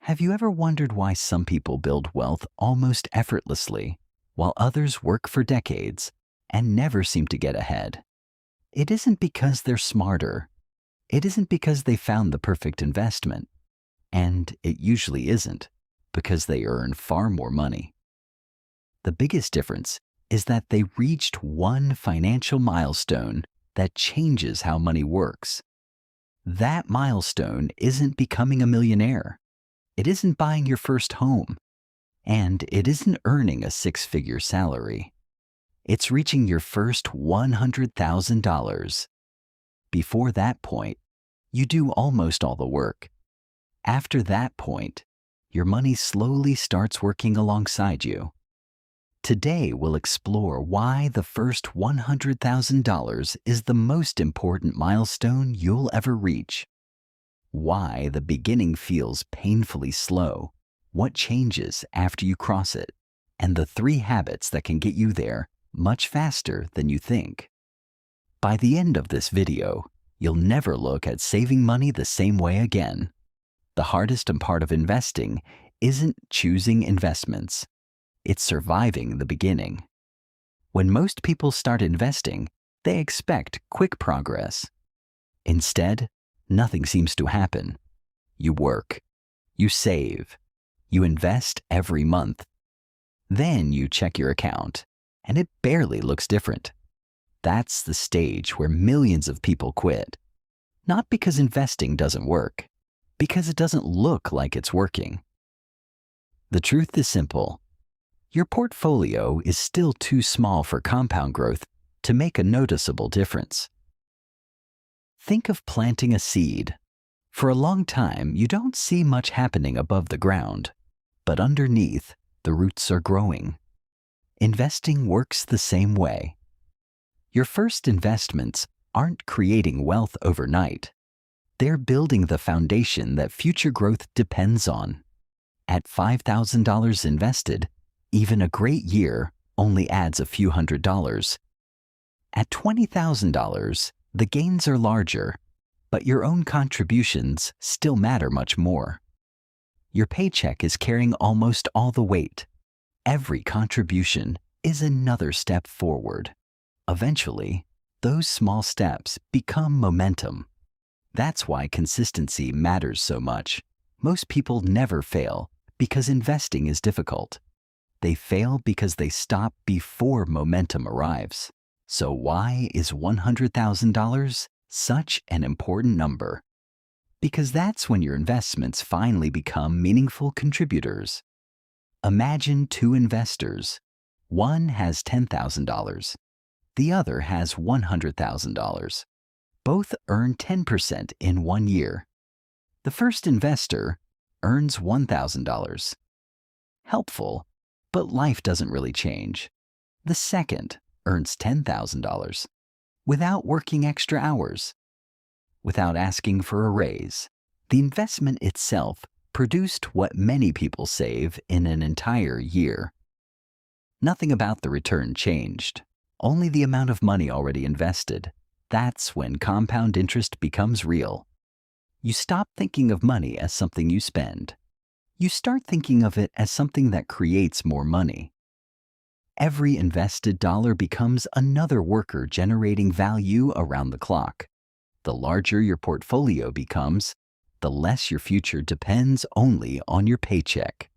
Have you ever wondered why some people build wealth almost effortlessly, while others work for decades and never seem to get ahead? It isn't because they're smarter. It isn't because they found the perfect investment. And it usually isn't because they earn far more money. The biggest difference is that they reached one financial milestone that changes how money works. That milestone isn't becoming a millionaire. It isn't buying your first home. And it isn't earning a six-figure salary. It's reaching your first $100,000. Before that point, you do almost all the work. After that point, your money slowly starts working alongside you. Today, we'll explore why the first $100,000 is the most important milestone you'll ever reach. Why the beginning feels painfully slow, what changes after you cross it, and the 3 habits that can get you there much faster than you think. By the end of this video, you'll never look at saving money the same way again. The hardest part of investing isn't choosing investments. It's surviving the beginning. When most people start investing, they expect quick progress. Instead, nothing seems to happen. You work, you save, you invest every month. Then you check your account, and it barely looks different. That's the stage where millions of people quit. Not because investing doesn't work, because it doesn't look like it's working. The truth is simple. Your portfolio is still too small for compound growth to make a noticeable difference. Think of planting a seed. For a long time, you don't see much happening above the ground, but underneath, the roots are growing. Investing works the same way. Your first investments aren't creating wealth overnight. They're building the foundation that future growth depends on. At $5,000 invested, even a great year only adds a few $100s. At $20,000, the gains are larger, but your own contributions still matter much more. Your paycheck is carrying almost all the weight. Every contribution is another step forward. Eventually, those small steps become momentum. That's why consistency matters so much. Most people never fail because investing is difficult. They fail because they stop before momentum arrives. So why is $100,000 such an important number? Because that's when your investments finally become meaningful contributors. Imagine 2 investors. One has $10,000. The other has $100,000. Both earn 10% in 1 year. The first investor earns $1,000. Helpful, but life doesn't really change. The second earns $10,000 without working extra hours, without asking for a raise. The investment itself produced what many people save in an entire year. Nothing about the return changed, only the amount of money already invested. That's when compound interest becomes real. You stop thinking of money as something you spend. You start thinking of it as something that creates more money. Every invested dollar becomes another worker generating value around the clock. The larger your portfolio becomes, the less your future depends only on your paycheck.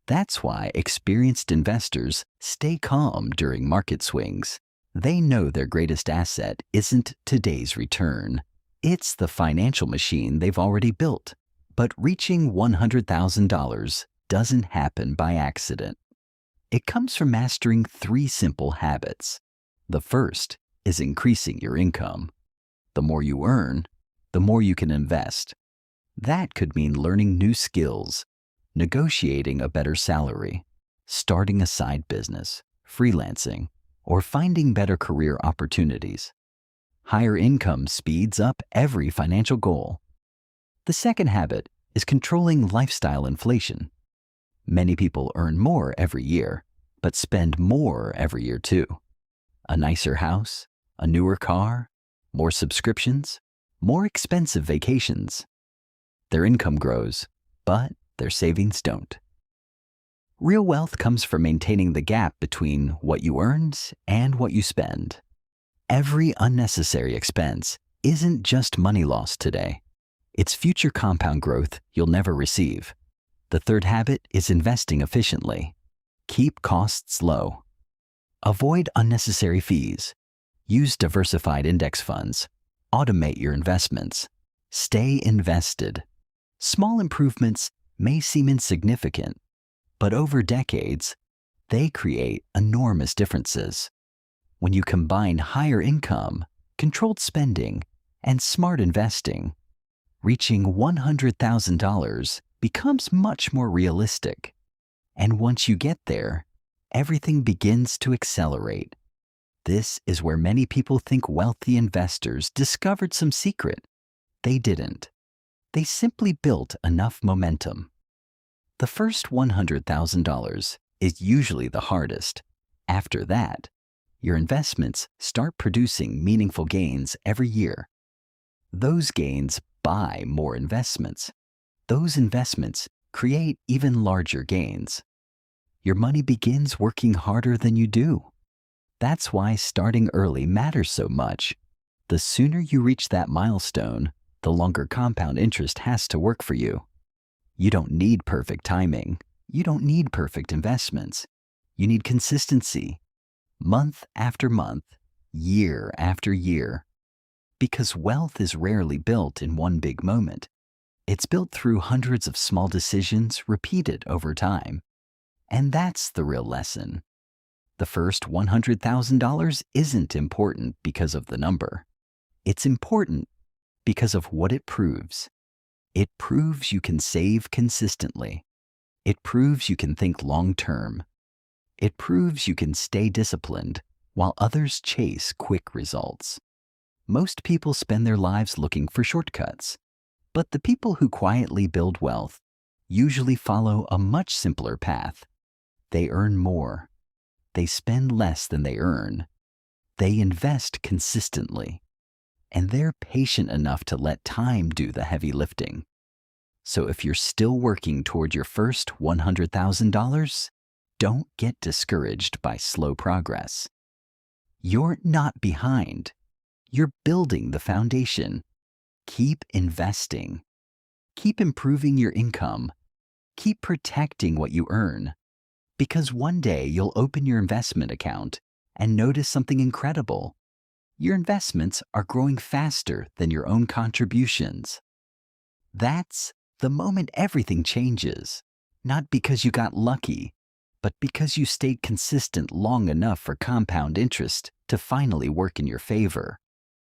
That's why experienced investors stay calm during market swings. They know their greatest asset isn't today's return. It's the financial machine they've already built. But reaching $100,000 doesn't happen by accident. It comes from mastering 3 simple habits. The first is increasing your income. The more you earn, the more you can invest. That could mean learning new skills, negotiating a better salary, starting a side business, freelancing, or finding better career opportunities. Higher income speeds up every financial goal. The second habit is controlling lifestyle inflation. Many people earn more every year, but spend more every year too. A nicer house, a newer car, more subscriptions, more expensive vacations. Their income grows, but their savings don't. Real wealth comes from maintaining the gap between what you earned and what you spend. Every unnecessary expense isn't just money lost today. It's future compound growth you'll never receive. The third habit is investing efficiently. Keep costs low. Avoid unnecessary fees. Use diversified index funds. Automate your investments. Stay invested. Small improvements may seem insignificant, but over decades, they create enormous differences. When you combine higher income, controlled spending, and smart investing, reaching $100,000 becomes much more realistic. And once you get there, everything begins to accelerate. This is where many people think wealthy investors discovered some secret. They didn't. They simply built enough momentum. The first $100,000 is usually the hardest. After that, your investments start producing meaningful gains every year. Those gains buy more investments. Those investments create even larger gains. Your money begins working harder than you do. That's why starting early matters so much. The sooner you reach that milestone, the longer compound interest has to work for you. You don't need perfect timing. You don't need perfect investments. You need consistency, month after month, year after year. Because wealth is rarely built in one big moment. It's built through hundreds of small decisions repeated over time. And that's the real lesson. The first $100,000 isn't important because of the number. It's important because of what it proves. It proves you can save consistently. It proves you can think long-term. It proves you can stay disciplined while others chase quick results. Most people spend their lives looking for shortcuts, but the people who quietly build wealth usually follow a much simpler path. They earn more. They spend less than they earn. They invest consistently. And they're patient enough to let time do the heavy lifting. So if you're still working toward your first $100,000, don't get discouraged by slow progress. You're not behind. You're building the foundation. Keep investing. Keep improving your income. Keep protecting what you earn. Because one day you'll open your investment account and notice something incredible. Your investments are growing faster than your own contributions. That's the moment everything changes. Not because you got lucky, but because you stayed consistent long enough for compound interest to finally work in your favor.